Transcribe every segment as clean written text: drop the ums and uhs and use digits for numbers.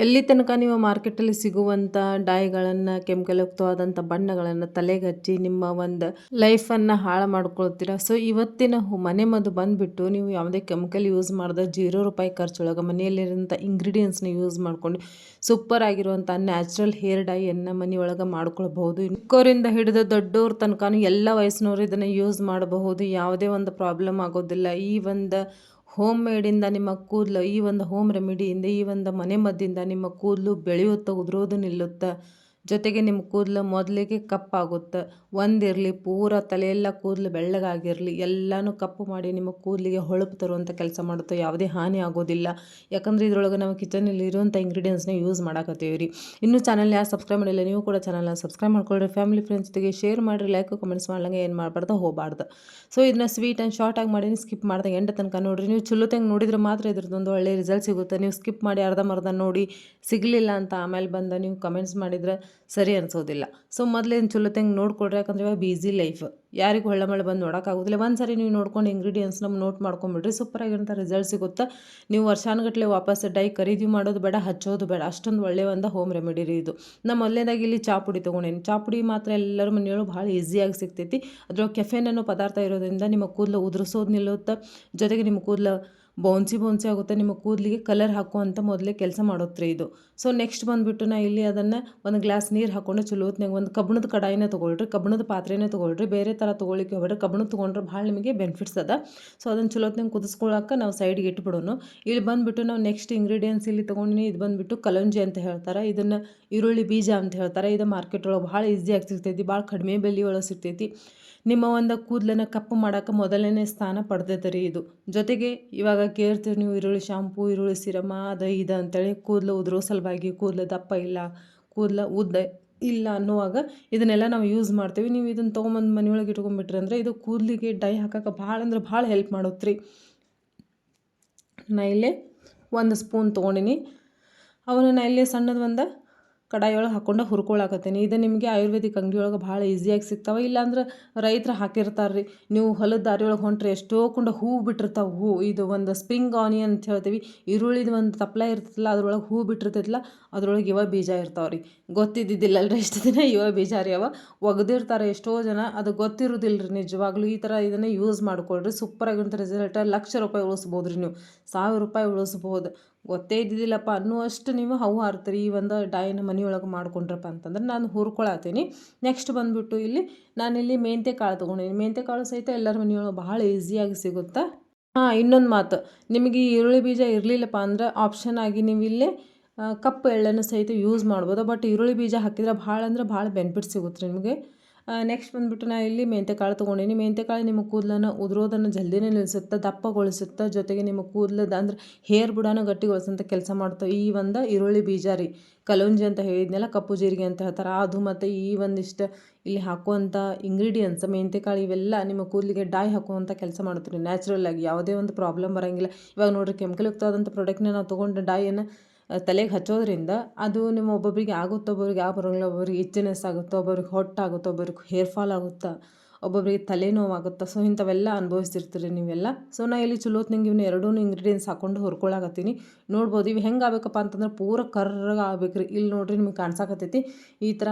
ಎಲ್ಲಿ ತನಕ ನೀವು ಮಾರ್ಕೆಟಲ್ಲಿ ಸಿಗುವಂಥ ಡೈಗಳನ್ನು ಕೆಮಿಕಲ್ ಯುಕ್ತವಾದಂಥ ಬಣ್ಣಗಳನ್ನು ತಲೆಗೆ ಹಚ್ಚಿ ನಿಮ್ಮ ಒಂದು ಲೈಫನ್ನು ಹಾಳು ಮಾಡ್ಕೊಳ್ತೀರಾ. ಸೊ ಇವತ್ತಿನ ಮನೆ ಮದ್ದು ಬಂದುಬಿಟ್ಟು ನೀವು ಯಾವುದೇ ಕೆಮಿಕಲ್ ಯೂಸ್ ಮಾಡಿದ ₹0 ಖರ್ಚೊಳಗೆ ಮನೆಯಲ್ಲಿರೋಂಥ ಇಂಗ್ರೀಡಿಯೆಂಟ್ಸ್ನ ಯೂಸ್ ಮಾಡ್ಕೊಂಡು ಸೂಪರ್ ಆಗಿರುವಂಥ ನ್ಯಾಚುರಲ್ ಹೇರ್ ಡೈಯನ್ನು ಮನೆಯೊಳಗೆ ಮಾಡ್ಕೊಳ್ಬಹುದು. ಚಿಕ್ಕವರಿಂದ ಹಿಡಿದು ದೊಡ್ಡವ್ರ ತನಕ ಎಲ್ಲ ವಯಸ್ಸಿನವರು ಇದನ್ನು ಯೂಸ್ ಮಾಡಬಹುದು. ಯಾವುದೇ ಒಂದು ಪ್ರಾಬ್ಲಮ್ ಆಗೋದಿಲ್ಲ. ಈ ಒಂದು ಹೋಮ್ ಮೇಡಿಂದ ನಿಮ್ಮ ಕೂದಲು, ಈ ಒಂದು ಹೋಮ್ ರೆಮಿಡಿಯಿಂದ, ಈ ಒಂದು ಮನೆ ಮದ್ದಿಂದ ನಿಮ್ಮ ಕೂದಲು ಬೆಳೆಯುತ್ತಾ, ಉದುರೋದು ನಿಲ್ಲುತ್ತಾ, ಜೊತೆಗೆ ನಿಮ್ಮ ಕೂದಲು ಮೊದಲಿಗೆ ಕಪ್ಪಾಗುತ್ತೆ. ಒಂದಿರಲಿ ಪೂರ ತಲೆಯೆಲ್ಲ ಕೂದಲು ಬೆಳ್ಳಗಾಗಿರಲಿ ಎಲ್ಲನೂ ಕಪ್ಪು ಮಾಡಿ ನಿಮ್ಮ ಕೂದಲಿಗೆ ಹೊಳಪು ತರುವಂಥ ಕೆಲಸ ಮಾಡುತ್ತೆ. ಯಾವುದೇ ಹಾನಿ ಆಗೋದಿಲ್ಲ. ಯಾಕಂದರೆ ಇದರೊಳಗೆ ನಾವು ಕಿಚನಲ್ಲಿ ಇರುವಂಥ ಇಂಗ್ರೀಡಿಯೆಂಟ್ಸ್ನ ಯೂಸ್ ಮಾಡಾಕತ್ತೀವಿ ರೀ. ಇನ್ನೂ ಚಾನಲ್ ಯಾರು ಸಬ್ಸ್ಕ್ರೈಬ್ ಮಾಡಿಲ್ಲ, ನೀವು ಕೂಡ ಚಾನಲ್ನ ಸಬ್ಸ್ಕ್ರೈಬ್ ಮಾಡ್ಕೊಳ್ರಿ. ಫ್ಯಾಮಿಲಿ ಫ್ರೆಂಡ್ಸ್ ಜೊತೆಗೆ ಶೇರ್ ಮಾಡಿರಿ, ಲೈಕ್ ಕಮೆಂಟ್ಸ್ ಮಾಡ್ಲಂಗೆ ಏನು ಮಾಡಬಾರ್ದು, ಹೋಗಬಾರ್ದು. ಸೊ ಇದನ್ನ ಸ್ವೀಟ್ ಆ್ಯಂಡ್ ಶಾರ್ಟಾಗಿ ಮಾಡಿ ಸ್ಕಿಪ್ ಮಾಡಿದಾಗ ಎಂಡ ತನಕ ನೋಡಿರಿ. ನೀವು ಚಲೋತಂಗೆ ನೋಡಿದ್ರೆ ಮಾತ್ರ ಇದ್ರದ್ದೊಂದು ಒಳ್ಳೆ ರಿಸಲ್ಟ್ ಸಿಗುತ್ತೆ. ನೀವು ಸ್ಕಿಪ್ ಮಾಡಿ ಅರ್ಧಂಬರ್ಧ ನೋಡಿ ಸಿಗಲಿಲ್ಲ ಅಂತ ಆಮೇಲೆ ಬಂದು ನೀವು ಕಮೆಂಟ್ಸ್ ಮಾಡಿದರೆ ಸರಿ ಅನಿಸೋದಿಲ್ಲ. ಸೊ ಮೊದಲೇನು ಚಲೋತಂಗೆ ನೋಡ್ಕೊಡ್ರಿ. ಯಾಕಂದರೆ ಇವಾಗ ಬಿಸಿ ಲೈಫ್, ಯಾರಿಗೂ ಹೊಳ್ಳೆ ಮಳೆ ಬಂದು ನೋಡೋಕ್ಕಾಗೋದಿಲ್ಲ. ಒಂದು ಸರಿ ನೀವು ನೋಡ್ಕೊಂಡು ಇಂಗ್ರೀಡಿಯೆಂಟ್ಸ್ನ ನೋಟ್ ಮಾಡ್ಕೊಂಬಿಡ್ರಿ, ಸೂಪರಾಗಿರೋಂಥ ರಿಸಲ್ಟ್ ಸಿಗುತ್ತೆ. ನೀವು ವರ್ಷಾನುಗಟ್ಟಲೆ ವಾಪಸ್ ಡೈ ಖರೀದಿ ಮಾಡೋದು ಬೇಡ, ಹಚ್ಚೋದು ಬೇಡ. ಅಷ್ಟೊಂದು ಒಳ್ಳೆಯ ಒಂದು ಹೋಮ್ ರೆಮಿಡಿ ರೀ ಇದು. ನಮ್ಮ ಮೊದಲನೇದಾಗಿ ಇಲ್ಲಿ ಚಾಪುಡಿ ತೊಗೊಂಡೇನಿ. ಚಾಪುಡಿ ಮಾತ್ರ ಎಲ್ಲರ ಮನೆಯೊಳಗೆ ಭಾಳ ಈಸಿಯಾಗಿ ಸಿಗ್ತೈತಿ. ಅದ್ರೊಳಗೆ ಕೆಫೆನ್ ಅನ್ನೋ ಪದಾರ್ಥ ಇರೋದ್ರಿಂದ ನಿಮ್ಮ ಕೂದಲು ಉದುರಿಸೋದು ನಿಲ್ಲುತ್ತೆ. ಜೊತೆಗೆ ನಿಮ್ಮ ಕೂದಲು ಬೌನ್ಸಿ ಆಗುತ್ತೆ. ನಿಮ್ಮ ಕೂದಲಿಗೆ ಕಲರ್ ಹಾಕುವಂಥ ಮೊದಲೇ ಕೆಲಸ ಮಾಡುತ್ತೆ ಇದು. ಸೊ ನೆಕ್ಸ್ಟ್ ಬಂದುಬಿಟ್ಟು ನಾ ಇಲ್ಲಿ ಅದನ್ನು ಒಂದು ಗ್ಲಾಸ್ ನೀರು ಹಾಕ್ಕೊಂಡು ಚಲೋತ್ನಾಗ ಒಂದು ಕಬ್ಬಣದ ಕಡಾಯಿನ ತೊಗೊಳ್ರಿ, ಕಬ್ಬಣದ ಪಾತ್ರೆನೇ ತೊಗೊಳ್ರಿ. ಬೇರೆ ಥರ ತೊಗೊಳಿಕ್ಕೆ ಹೋಗ್ಬೇಡ್ರಿ. ಕಬ್ಬಣದ ತೊಗೊಂಡ್ರೆ ಭಾಳ ನಿಮಗೆ ಬೆನಿಫಿಟ್ಸ್ ಅದ. ಸೊ ಅದನ್ನು ಚಲೋತ್ನಾಗ ಕುದಿಸ್ಕೊಳಕ್ಕೆ ನಾವು ಸೈಡ್ಗೆ ಇಟ್ಬಿಡೋನು. ಇಲ್ಲಿ ಬಂದುಬಿಟ್ಟು ನಾವು ನೆಕ್ಸ್ಟ್ ಇಂಗ್ರೀಡಿಯೆಂಟ್ಸ್ ಇಲ್ಲಿ ತೊಗೊಂಡಿನಿ. ಇದು ಬಂದುಬಿಟ್ಟು ಕಲಂಜಿ ಅಂತ ಹೇಳ್ತಾರೆ. ಇದನ್ನು ಈರುಳ್ಳಿ ಬೀಜ ಅಂತ ಹೇಳ್ತಾರೆ. ಇದು ಮಾರ್ಕೆಟ್ ಒಳಗೆ ಭಾಳ ಈಸಿಯಾಗಿ ಸಿಗ್ತೈತಿ, ಭಾಳ ಕಡಿಮೆ ಬೆಲೆ ಒಳಗೆ ಸಿಗ್ತೈತಿ. ನಿಮ್ಮ ಒಂದು ಕೂದಲನ್ನು ಕಪ್ಪು ಮಾಡೋಕೆ ಮೊದಲನೇ ಸ್ಥಾನ ಪಡೆದೈತೆ ರೀ ಇದು. ಜೊತೆಗೆ ಇವಾಗ ಕೇಳ್ತೀರಿ ನೀವು ಈರುಳ್ಳಿ ಶಾಂಪು, ಈರುಳ್ಳಿ ಸಿರಮ, ಅದು ಇದು ಅಂತೇಳಿ ಕೂದಲು ಉದುರೋ ಸಲುವಾಗಿ, ಕೂದಲು ದಪ್ಪ ಇಲ್ಲ, ಕೂದಲು ಉದ್ದ ಇಲ್ಲ ಅನ್ನುವಾಗ ಇದನ್ನೆಲ್ಲ ನಾವು ಯೂಸ್ ಮಾಡ್ತೀವಿ. ನೀವು ಇದನ್ನು ತೊಗೊಂಬಂದು ಮನೆಯೊಳಗೆ ಇಟ್ಕೊಂಡ್ಬಿಟ್ರಿ ಅಂದರೆ ಇದು ಕೂದಲಿಗೆ ಡೈ ಹಾಕೋಕೆ ಭಾಳ ಅಂದ್ರೆ ಭಾಳ ಹೆಲ್ಪ್ ಮಾಡುತ್ತೆ ರೀ. ನಾ ಇಲ್ಲೇ 1 ಸ್ಪೂನ್ ತೊಗೊಂಡಿನಿ. ಅವನ್ನ ನಾ ಇಲ್ಲೇ ಸಣ್ಣದು ಒಂದು ಕಡಾಯಿಯೊಳಗೆ ಹಾಕ್ಕೊಂಡು ಹುರ್ಕೊಳಕತ್ತೀನಿ. ಇದು ನಿಮಗೆ ಆಯುರ್ವೇದಿಕ್ ಅಂಗಡಿ ಒಳಗೆ ಭಾಳ ಈಸಿಯಾಗಿ ಸಿಗ್ತಾವೆ. ಇಲ್ಲಾಂದ್ರೆ ರೈತರು ಹಾಕಿರ್ತಾರೆ ರೀ. ನೀವು ಹೊಲದ ದಾರಿ ಒಳಗೆ ಹೊಂಟ್ರೆ ಎಷ್ಟೋ ಕೊಂಡು ಹೂವು ಬಿಟ್ಟಿರ್ತಾವೆ. ಇದು ಒಂದು ಸ್ಪ್ರಿಂಗ್ ಆನಿಯನ್ ಅಂತ ಹೇಳ್ತೀವಿ. ಈರುಳ್ಳಿದು ಒಂದು ತಪ್ಪಲ ಇರ್ತೈತಿಲ್ಲ, ಅದ್ರೊಳಗೆ ಹೂವು ಬಿಟ್ಟಿರ್ತೈತಿಲ್ಲ, ಅದ್ರೊಳಗೆ ಇವ ಬೀಜ ಇರ್ತಾವೆ ರೀ. ಗೊತ್ತಿದ್ದಿದ್ದಿಲ್ಲಲ್ರಿ ಎಷ್ಟು ದಿನ ಇವ ಬೀಜ ರೀ. ಅವ ಒಗೆದಿರ್ತಾರೆ ಎಷ್ಟೋ ಜನ, ಅದು ಗೊತ್ತಿರೋದಿಲ್ಲ ರೀ ನಿಜವಾಗ್ಲೂ. ಈ ಥರ ಇದನ್ನು ಯೂಸ್ ಮಾಡ್ಕೊಳ್ರಿ, ಸೂಪರಾಗಿರುವಂಥ ರಿಸಲ್ಟ್. ₹1,00,000 ಉಳಿಸ್ಬೋದು ರೀ ನೀವು, ₹1,000 ಉಳಿಸ್ಬೋದು. ಗೊತ್ತೇ ಇದ್ದಿದ್ದಿಲ್ಲಪ್ಪ ಅನ್ನುವಷ್ಟು ನೀವು ಹವು ಹಾರ್ತೀರಿ ಈ ಒಂದು ಡೈನ ಮನೆಯೊಳಗೆ ಮಾಡ್ಕೊಂಡ್ರಪ್ಪ ಅಂತಂದ್ರೆ. ನಾನು ಹುರ್ಕೊಳತ್ತೀನಿ. ನೆಕ್ಸ್ಟ್ ಬಂದುಬಿಟ್ಟು ಇಲ್ಲಿ ನಾನಿಲ್ಲಿ ಮೆಂತ್ಯ ಕಾಳು ತೊಗೊಂಡಿನಿ. ಮೆಂತ್ಯ ಕಾಳು ಸಹಿತ ಎಲ್ಲರ ಮನೆಯೊಳಗೆ ಭಾಳ ಈಸಿಯಾಗಿ ಸಿಗುತ್ತೆ. ಇನ್ನೊಂದು ಮಾತು, ನಿಮಗೆ ಈ ಈರುಳ್ಳಿ ಬೀಜ ಇರಲಿಲ್ಲಪ್ಪ ಅಂದ್ರೆ ಆಪ್ಷನ್ ಆಗಿ ನೀವು ಇಲ್ಲೇ ಕಪ್ಪು ಎಳ್ಳನ್ನು ಸಹಿತ ಯೂಸ್ ಮಾಡ್ಬೋದು. ಬಟ್ ಈರುಳ್ಳಿ ಬೀಜ ಹಾಕಿದ್ರೆ ಭಾಳ ಅಂದ್ರೆ ಭಾಳ ಬೆನಿಫಿಟ್ ಸಿಗುತ್ತೆ ರೀ ನಿಮಗೆ. ನೆಕ್ಸ್ಟ್ ಬಂದುಬಿಟ್ಟು ನಾನು ಇಲ್ಲಿ ಮೆಂತ್ಯಕಾಳು ತೊಗೊಂಡಿನಿ. ಮೆಂತ್ಯಕಾಳು ನಿಮ್ಮ ಕೂದಲನ್ನು ಉದುರೋದನ್ನು ಜಲ್ದಿನೇ ನಿಲ್ಲಿಸುತ್ತೆ, ದಪ್ಪಗೊಳಿಸುತ್ತೆ. ಜೊತೆಗೆ ನಿಮ್ಮ ಕೂದಲದ ಅಂದ್ರೆ ಹೇರ್ ಬುಡಾನ ಗಟ್ಟಿಗೊಳಿಸೋಂಥ ಕೆಲಸ ಮಾಡ್ತಾವೆ ಈ ಒಂದು ಈರುಳ್ಳಿ ಬೀಜ ರೀ. ಕಲೋಂಜಿ ಅಂತ ಹೇಳಿದ್ನೆಲ್ಲ, ಕಪ್ಪು ಜೀರಿಗೆ ಅಂತ ಹೇಳ್ತಾರೆ ಅದು. ಮತ್ತು ಈ ಒಂದಿಷ್ಟು ಇಲ್ಲಿ ಹಾಕುವಂಥ ಇಂಗ್ರೀಡಿಯೆಂಟ್ಸ್ ಮೆಂತ್ಯಕಾಳು ಇವೆಲ್ಲ ನಿಮ್ಮ ಕೂದಲಿಗೆ ಡೈ ಹಾಕುವಂಥ ಕೆಲಸ ಮಾಡುತ್ತೆ ನ್ಯಾಚುರಲ್ ಆಗಿ. ಯಾವುದೇ ಒಂದು ಪ್ರಾಬ್ಲಮ್ ಬರೋಂಗಿಲ್ಲ. ಇವಾಗ ನೋಡಿರಿ, ಕೆಮಿಕಲ್ ಯುಕ್ತವಾದಂಥ ಪ್ರಾಡಕ್ಟ್ನ ನಾವು ತೊಗೊಂಡು ಡೈಯನ್ನು ತಲೆಗೆ ಹಚ್ಚೋದ್ರಿಂದ ಅದು ನಿಮ್ಮ ಒಬ್ಬೊಬ್ಬರಿಗೆ ಆಗುತ್ತೆ, ಒಬ್ಬೊಬ್ರಿಗೆ ಯಾವ ಬರೋಂಗಿಲ್ಲ. ಒಬ್ಬೊಬ್ರಿಗೆ ಇಚ್ಚಿನೆಸ್ ಆಗುತ್ತೆ, ಒಬ್ಬೊಬ್ರಿಗೆ ಹೊಟ್ಟಾಗುತ್ತೆ, ಒಬ್ಬೊಬ್ರಿಗೆ ಹೇರ್ ಫಾಲ್ ಆಗುತ್ತೆ, ಒಬ್ಬೊಬ್ರಿಗೆ ತಲೆನೋವಾಗುತ್ತೆ. ಸೊ ಇಂಥವೆಲ್ಲ ಅನುಭವಿಸ್ತಿರ್ತೀರಿ ನೀವೆಲ್ಲ. ಸೊ ನಾ ಇಲ್ಲಿ ಚಲೋತ್ನಂಗೆ ಇವನ್ನ ಎರಡೂ ಇಂಗ್ರೀಡಿಯೆಂಟ್ಸ್ ಹಾಕ್ಕೊಂಡು ಹುರ್ಕೊಳಕತ್ತೀನಿ. ನೋಡ್ಬೋದು ಇವು ಹೆಂಗೆ ಆಗ್ಬೇಕಪ್ಪ ಅಂತಂದ್ರೆ ಪೂರ ಕರ್ರಗೆ ಆಗ್ಬೇಕು ರೀ. ಇಲ್ಲಿ ನೋಡಿರಿ ನಿಮ್ಗೆ ಕಾಣಿಸಾಕತ್ತೈತಿ ಈ ಥರ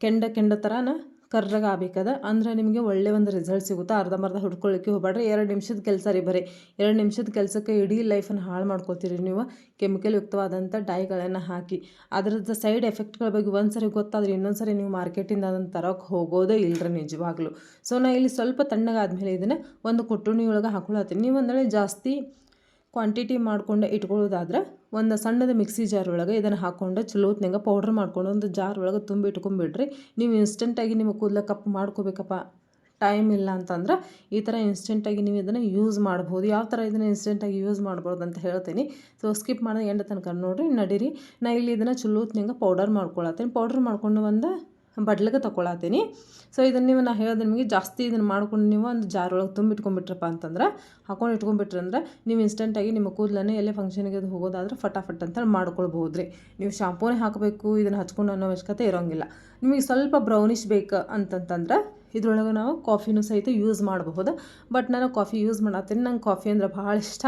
ಕೆಂಡ ಥರನ ಕರ್ರಗೆ ಆಗ್ಬೇಕದ. ಅಂದರೆ ನಿಮಗೆ ಒಳ್ಳೆ ಒಂದು ರಿಸಲ್ಟ್ ಸಿಗುತ್ತೆ. ಅರ್ಧಂಬರ್ಧ ಹುಡ್ಕೊಳ್ಳಿಕ್ಕೆ ಹೋಗ್ಬೇಡ್ರಿ. 2 ನಿಮಿಷದ ಕೆಲಸ ರೀ, ಬರೀ 2 ನಿಮಿಷದ ಕೆಲಸಕ್ಕೆ ಇಡೀ ಲೈಫನ್ನು ಹಾಳು ಮಾಡ್ಕೊತೀರಿ ನೀವು ಕೆಮಿಕಲ್ ಯುಕ್ತವಾದಂಥ ಡೈಗಳನ್ನು ಹಾಕಿ. ಅದರದ್ದು ಸೈಡ್ ಎಫೆಕ್ಟ್ಗಳ ಬಗ್ಗೆ ಒಂದು ಸರಿ ಗೊತ್ತಾದ್ರೆ ಇನ್ನೊಂದು ಸರಿ ನೀವು ಮಾರ್ಕೆಟಿಂದ ಅದನ್ನು ತರೋಕ್ಕೆ ಹೋಗೋದೇ ಇಲ್ಲರಿ ನಿಜವಾಗ್ಲೂ. ಸೊ ನಾ ಇಲ್ಲಿ ಸ್ವಲ್ಪ ತಣ್ಣಗಾದ್ಮೇಲೆ ಇದನ್ನು ಒಂದು ಕೊಟ್ಟುಣಿ ಒಳಗೆ ಹಾಕೊಳತ್ತೀನಿ. ನೀವು ಒಂದಳೆ ಜಾಸ್ತಿ ಕ್ವಾಂಟಿಟಿ ಮಾಡ್ಕೊಂಡು ಇಟ್ಕೊಳ್ಳೋದಾದ್ರೆ ಒಂದು ಸಣ್ಣದ ಮಿಕ್ಸಿ ಜಾರ್ ಒಳಗೆ ಇದನ್ನು ಹಾಕ್ಕೊಂಡು ಚಲೋತ್ನಾಗ ಪೌಡ್ರ್ ಮಾಡ್ಕೊಂಡು ಒಂದು ಜಾರ್ ಒಳಗೆ ತುಂಬಿ ಇಟ್ಕೊಂಡ್ಬಿಡ್ರಿ. ನೀವು ಇನ್ಸ್ಟೆಂಟಾಗಿ ನಿಮ್ಮ ಕೂದಲ ಕಪ್ಪು ಮಾಡ್ಕೋಬೇಕಪ್ಪ ಟೈಮ್ ಇಲ್ಲ ಅಂತಂದ್ರೆ ಈ ಥರ ಇನ್ಸ್ಟೆಂಟಾಗಿ ನೀವು ಇದನ್ನು ಯೂಸ್ ಮಾಡ್ಬೋದು. ಯಾವ ಥರ ಇದನ್ನು ಇನ್ಸ್ಟೆಂಟಾಗಿ ಯೂಸ್ ಮಾಡ್ಬೋದು ಅಂತ ಹೇಳ್ತೀನಿ. ಸೊ ಸ್ಕಿಪ್ ಮಾಡಿದ ಎಂಡ ತನಕ ನೋಡಿರಿ, ನಡೀರಿ. ನಾ ಇಲ್ಲಿ ಇದನ್ನು ಚಲೋತ್ನಾಗ ಪೌಡರ್ ಮಾಡ್ಕೊಳತ್ತೀನಿ. ಪೌಡ್ರ್ ಮಾಡ್ಕೊಂಡು ಒಂದು ಬಡ್ಲಿಗೆ ತೊಗೊಳತ್ತೀನಿ. ಸೊ ಇದನ್ನು ನೀವು ನಾ ಹೇಳಿದ್ರೆ ನಿಮಗೆ ಜಾಸ್ತಿ ಇದನ್ನು ಮಾಡ್ಕೊಂಡು ನೀವು ಒಂದು ಜಾರ್ ಒಳಗೆ ತುಂಬಿಟ್ಕೊಂಡ್ಬಿಟ್ರಪ್ಪ ಅಂತಂದ್ರೆ, ಹಾಕೊಂಡು ಇಟ್ಕೊಂಡ್ಬಿಟ್ರಿ ಅಂದ್ರೆ ನೀವು ಇನ್ಸ್ಟೆಂಟಾಗಿ ನಿಮ್ಮ ಕೂದಲನ್ನೇ ಎಲ್ಲೇ ಫಂಕ್ಷನ್ಗೆ ಅದು ಹೋಗೋದಾದ್ರೆ ಫಟಾಫಟ್ ಅಂತ ಮಾಡ್ಕೊಳ್ಬೋದು ರೀ. ನೀವು ಶಾಂಪೂನೇ ಹಾಕಬೇಕು ಇದನ್ನು ಹಚ್ಕೊಂಡು ಅನ್ನೋ ಅವಶ್ಯಕತೆ ಇರೋಂಗಿಲ್ಲ. ನಿಮಗೆ ಸ್ವಲ್ಪ ಬ್ರೌನಿಷ್ ಬೇಕು ಅಂತಂತಂದ್ರೆ ಇದ್ರೊಳಗೆ ನಾವು ಕಾಫಿನೂ ಸಹಿತ ಯೂಸ್ ಮಾಡಬಹುದು. ಬಟ್ ನಾನು ಕಾಫಿ ಯೂಸ್ ಮಾಡತ್ತೀನಿ, ನಂಗೆ ಕಾಫಿ ಅಂದ್ರೆ ಭಾಳ ಇಷ್ಟ.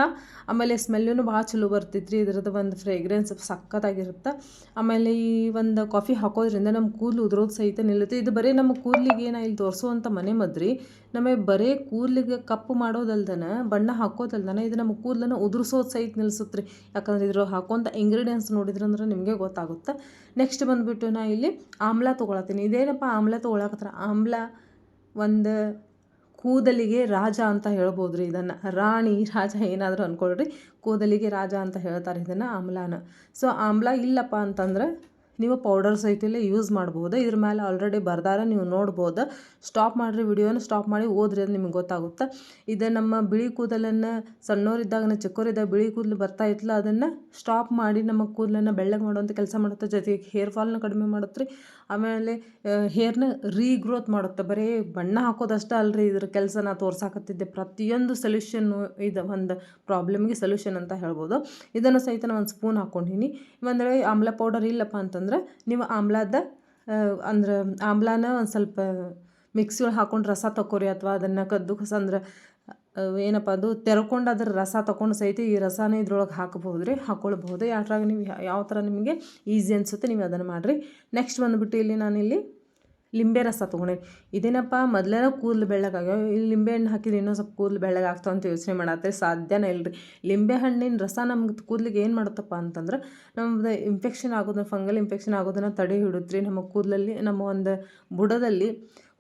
ಆಮೇಲೆ ಸ್ಮೆಲ್ಲೂ ಭಾಳ ಚಲೋ ಬರ್ತೈತ್ರಿ, ಇದ್ರದ್ದು ಒಂದು ಫ್ರೇಗ್ರೆನ್ಸ್ ಸಖತ್ತಾಗಿರುತ್ತೆ. ಆಮೇಲೆ ಈ ಒಂದು ಕಾಫಿ ಹಾಕೋದ್ರಿಂದ ನಮ್ಮ ಕೂದಲು ಉದುರೋದು ಸಹಿತ ನಿಲ್ಲುತ್ತೆ. ಇದು ಬರೀ ನಮ್ಮ ಕೂದಲಿಗೆ ನಾ ಇಲ್ಲಿ ತೋರಿಸುವಂಥ ಮನೆ ಮದ್ರಿ ನಮಗೆ ಬರೀ ಕೂದಲಿಗೆ ಕಪ್ಪು ಮಾಡೋದಲ್ದನ, ಬಣ್ಣ ಹಾಕೋದಲ್ದನ ಇದು ನಮ್ಮ ಕೂದಲನ್ನು ಉದುರಿಸೋದು ಸಹಿತ ನಿಲ್ಲಿಸುತ್ತೆ ರೀ. ಯಾಕಂದ್ರೆ ಇದ್ರ ಹಾಕೋಂಥ ಇಂಗ್ರೀಡಿಯೆಂಟ್ಸ್ ನೋಡಿದ್ರಂದ್ರೆ ನಿಮಗೆ ಗೊತ್ತಾಗುತ್ತೆ. ನೆಕ್ಸ್ಟ್ ಬಂದುಬಿಟ್ಟು ನಾ ಇಲ್ಲಿ ಆಮ್ಲ ತೊಗೊಳತ್ತೀನಿ. ಇದೇನಪ್ಪ ಆಮ್ಲ ತೊಗೊಳಕತ್ರ, ಆಮ್ಲ ಒಂದು ಕೂದಲಿಗೆ ರಾಜ ಅಂತ ಹೇಳ್ಬೋದು ರೀ. ಇದನ್ನು ರಾಣಿ ರಾಜ ಏನಾದರೂ ಅಂದ್ಕೊಳ್ರಿ, ಕೂದಲಿಗೆ ರಾಜ ಅಂತ ಹೇಳ್ತಾರೆ ಇದನ್ನು ಆಮ್ಲಾನ. ಸೊ ಆಮ್ಲ ಇಲ್ಲಪ್ಪ ಅಂತಂದ್ರೆ ನೀವು ಪೌಡರ್ ಸಹಿತ ಯೂಸ್ ಮಾಡ್ಬೋದು. ಇದ್ರ ಮೇಲೆ ಆಲ್ರೆಡಿ ಬರ್ದಾರ, ನೀವು ನೋಡ್ಬೋದು. ಸ್ಟಾಪ್ ಮಾಡಿರಿ, ವಿಡಿಯೋನ ಸ್ಟಾಪ್ ಮಾಡಿ ಓದ್ರಿ, ಅದು ನಿಮ್ಗೆ ಗೊತ್ತಾಗುತ್ತೆ. ಇದು ನಮ್ಮ ಬಿಳಿ ಕೂದಲನ್ನು ಸಣ್ಣವರಿದ್ದಾಗ ಚಿಕ್ಕವರಿದ್ದಾಗ ಬಿಳಿ ಕೂದಲು ಬರ್ತಾ ಇತ್ತಲ್ಲ, ಅದನ್ನು ಸ್ಟಾಪ್ ಮಾಡಿ ನಮ್ಮ ಕೂದಲನ್ನು ಬೆಳ್ಳಗೆ ಮಾಡುವಂಥ ಕೆಲಸ ಮಾಡುತ್ತೆ. ಜೊತೆಗೆ ಹೇರ್ ಫಾಲ್ನ ಕಡಿಮೆ ಮಾಡುತ್ತೆ ರೀ. ಆಮೇಲೆ ಹೇರ್ನ ರೀಗ್ರೋತ್ ಮಾಡುತ್ತೆ. ಬರೀ ಬಣ್ಣ ಹಾಕೋದಷ್ಟೇ ಅಲ್ರಿ ಇದ್ರ ಕೆಲಸ ನಾ ತೋರ್ಸಾಕತ್ತಿದ್ದೆ. ಪ್ರತಿಯೊಂದು ಸೊಲ್ಯೂಷನ್ನು ಇದು ಒಂದು ಪ್ರಾಬ್ಲಮ್ಗೆ ಸೊಲ್ಯೂಷನ್ ಅಂತ ಹೇಳ್ಬೋದು. ಇದನ್ನು ಸಹಿತ ನಾನು ಒಂದು ಸ್ಪೂನ್ ಹಾಕ್ಕೊಂಡಿನಿ. ಅಂದರೆ ಆಮ್ಲ ಪೌಡರ್ ಇಲ್ಲಪ್ಪ ಅಂತಂದ್ರೆ ನೀವು ಆಮ್ಲದ ಅಂದ್ರೆ ಆಮ್ಲಾನ ಒಂದು ಸ್ವಲ್ಪ ಮಿಕ್ಸಿ ಒಳಗೆ ಹಾಕ್ಕೊಂಡು ರಸ ತಗೋರಿ, ಅಥವಾ ಅದನ್ನು ಕದ್ದು ಕಸ ಅಂದ್ರೆ ಏನಪ್ಪ ಅದು ತೆರ್ಕೊಂಡು ಅದ್ರ ರಸ ತೊಗೊಂಡು ಸಹಿತ ಈ ರಸನ ಇದ್ರೊಳಗೆ ಹಾಕಬಹುದು ರೀ, ಹಾಕ್ಕೊಳ್ಬಹುದು. ಯಾವ್ದ್ರಾಗ ನೀವು ಯಾವ ಥರ ನಿಮಗೆ ಈಸಿ ಅನಿಸುತ್ತೆ ನೀವು ಅದನ್ನು ಮಾಡಿರಿ. ನೆಕ್ಸ್ಟ್ ಬಂದುಬಿಟ್ಟು ಇಲ್ಲಿ ನಾನಿಲ್ಲಿ ಲಿಂಬೆ ರಸ ತೊಗೊಂಡಿನಿ. ಇದೇನಪ್ಪ ಮೊದಲೇನ ಕೂದಲು ಬೆಳ್ಳಗಾಗ್ಯಾವ, ಇಲ್ಲಿ ಲಿಂಬೆ ಹಣ್ಣು ಹಾಕಿದ್ರೆ ಇನ್ನೂ ಸ್ವಲ್ಪ ಕೂದಲು ಬೆಳ್ಳಗಾಗ್ತಾವ ಅಂತ ಯೋಚನೆ ಮಾಡತ್ತೆ, ಸಾಧ್ಯನೇ ಇಲ್ಲರಿ. ಲಿಂಬೆ ಹಣ್ಣಿನ ರಸ ನಮ್ಗೆ ಕೂದಲಿಗೆ ಏನು ಮಾಡುತ್ತಪ್ಪ ಅಂತಂದ್ರೆ ನಮ್ಮದು ಇನ್ಫೆಕ್ಷನ್ ಆಗೋದನ್ನ, ಫಂಗಲ್ ಇನ್ಫೆಕ್ಷನ್ ಆಗೋದನ್ನು ತಡೆ ಹಿಡಿದ್ರಿ. ನಮ್ಮ ಕೂದಲಲ್ಲಿ ನಮ್ಮ ಒಂದು ಬುಡದಲ್ಲಿ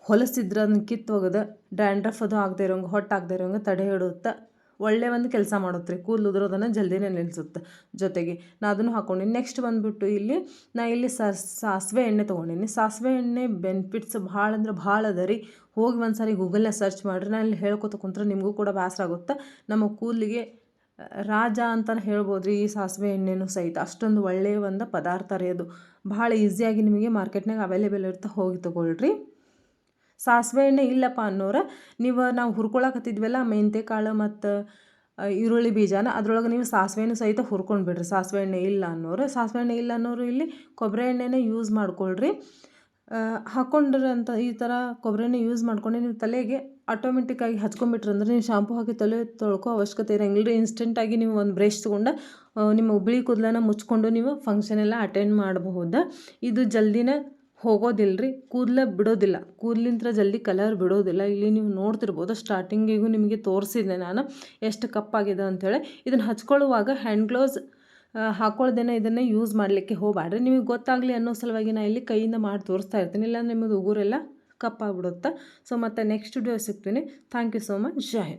ಹೊಲಸಿದ್ರೆ ಅದನ್ನ ಕಿತ್ತು ಒಗೆದು ಡ್ಯಾಂಡ್ರಫ್ ಅದು ಆಗದೆ ಇರೋಂಗೆ, ಹೊಟ್ಟು ಆಗದೆ ಇರೋಂಗೆ ತಡೆ ಹಿಡುತ್ತೆ. ಒಳ್ಳೆ ಒಂದು ಕೆಲಸ ಮಾಡುತ್ತೆ ರೀ, ಕೂದಲು ಉದುರೋದನ್ನು ಜಲ್ದಿನೇ ನಿಲ್ಲಿಸುತ್ತೆ. ಜೊತೆಗೆ ನಾ ಅದನ್ನು ಹಾಕ್ಕೊಂಡಿನಿ. ನೆಕ್ಸ್ಟ್ ಬಂದುಬಿಟ್ಟು ಇಲ್ಲಿ ನಾ ಇಲ್ಲಿ ಸಾಸಿವೆ ಎಣ್ಣೆ ತೊಗೊಂಡಿನಿ. ಸಾಸಿವೆ ಎಣ್ಣೆ ಬೆನಿಫಿಟ್ಸ್ ಭಾಳ ಅಂದ್ರೆ ಭಾಳ ಅದ ರೀ. ಹೋಗಿ ಒಂದು ಸಾರಿ ಗೂಗಲ್ನ ಸರ್ಚ್ ಮಾಡಿರಿ. ನಾನು ಇಲ್ಲಿ ಹೇಳ್ಕೊತ ಕುಂತ್ರೆ ನಿಮಗೂ ಕೂಡ ಬೇಸರ ಆಗುತ್ತೆ. ನಮ್ಮ ಕೂದಲಿಗೆ ರಾಜ ಅಂತಲೇ ಹೇಳ್ಬೋದು ರೀ ಈ ಸಾಸಿವೆ ಎಣ್ಣೆನೂ ಸಹಿತ. ಅಷ್ಟೊಂದು ಒಳ್ಳೆಯ ಒಂದು ಪದಾರ್ಥ ರೀ ಅದು. ಭಾಳ ಈಸಿಯಾಗಿ ನಿಮಗೆ ಮಾರ್ಕೆಟ್ನಾಗ ಅವೈಲೇಬಲ್ ಇರುತ್ತೆ, ಹೋಗಿ ತೊಗೊಳ್ರಿ. ಸಾಸಿವೆ ಎಣ್ಣೆ ಇಲ್ಲಪ್ಪ ಅನ್ನೋರು ನಾವು ಹುರ್ಕೊಳಕತ್ತಿದ್ವಲ್ಲ ಮೆಂತ್ಯ ಕಾಳು ಮತ್ತು ಈರುಳ್ಳಿ ಬೀಜನ, ಅದ್ರೊಳಗೆ ನೀವು ಸಾಸಿವೆನೂ ಸಹಿತ ಹುರ್ಕೊಂಡು ಬಿಡ್ರಿ. ಸಾಸಿವೆ ಎಣ್ಣೆ ಇಲ್ಲ ಅನ್ನೋರು ಇಲ್ಲಿ ಕೊಬ್ಬರಿ ಎಣ್ಣೆನೇ ಯೂಸ್ ಮಾಡ್ಕೊಳ್ರಿ. ಹಾಕ್ಕೊಂಡ್ರೆ ಅಂತ ಈ ಥರ ಕೊಬ್ಬರಿ ಎಣ್ಣೆ ಯೂಸ್ ಮಾಡ್ಕೊಂಡು ನೀವು ತಲೆಗೆ ಆಟೋಮೆಟಿಕ್ಕಾಗಿ ಹಚ್ಕೊಂಡ್ಬಿಟ್ರಿ ಅಂದ್ರೆ ನೀವು ಶಾಂಪು ಹಾಕಿ ತಲೆ ತೊಳ್ಕೋ ಅವಶ್ಯಕತೆ ಇರೋಂಗಿಲ್ಲ ರೀ. ಇನ್ಸ್ಟೆಂಟಾಗಿ ನೀವು ಒಂದು ಬ್ರಷ್ ತೊಗೊಂಡು ನಿಮ್ಮ ಬಿಳಿ ಕೂದಲನ್ನು ಮುಚ್ಕೊಂಡು ನೀವು ಫಂಕ್ಷನ್ ಎಲ್ಲ ಅಟೆಂಡ್ ಮಾಡಬಹುದು. ಇದು ಜಲ್ದಿನೇ ಹೋಗೋದಿಲ್ಲ ರೀ, ಕೂದಲ ಬಿಡೋದಿಲ್ಲ, ಕೂದಲಿಂತ್ರ ಜಲ್ದಿ ಕಲರ್ ಬಿಡೋದಿಲ್ಲ. ಇಲ್ಲಿ ನೀವು ನೋಡ್ತಿರ್ಬೋದು, ಸ್ಟಾರ್ಟಿಂಗಿಗೂ ನಿಮಗೆ ತೋರಿಸಿದ್ದೆ ನಾನು ಎಷ್ಟು ಕಪ್ಪಾಗಿದೆ ಅಂಥೇಳಿ. ಇದನ್ನು ಹಚ್ಕೊಳ್ಳುವಾಗ ಹ್ಯಾಂಡ್ ಗ್ಲೌಸ್ ಹಾಕ್ಕೊಳ್ದೇನೆ ಇದನ್ನೇ ಯೂಸ್ ಮಾಡಲಿಕ್ಕೆ ಹೋಗಬೇಡ್ರಿ. ನಿಮಗೆ ಗೊತ್ತಾಗಲಿ ಅನ್ನೋ ಸಲುವಾಗಿ ನಾನು ಇಲ್ಲಿ ಕೈಯಿಂದ ಮಾಡಿ ತೋರಿಸ್ತಾ ಇರ್ತೀನಿ, ಇಲ್ಲಾಂದ್ರೆ ನಿಮ್ಮದು ಉಗುರೆಲ್ಲ ಕಪ್ಪಾಗ್ಬಿಡುತ್ತೆ. ಸೊ ಮತ್ತೆ ನೆಕ್ಸ್ಟ್ ವಿಡಿಯೋ ಸಿಗ್ತೀನಿ. Thank you so much. ಜೈ ಹಿಂದ್.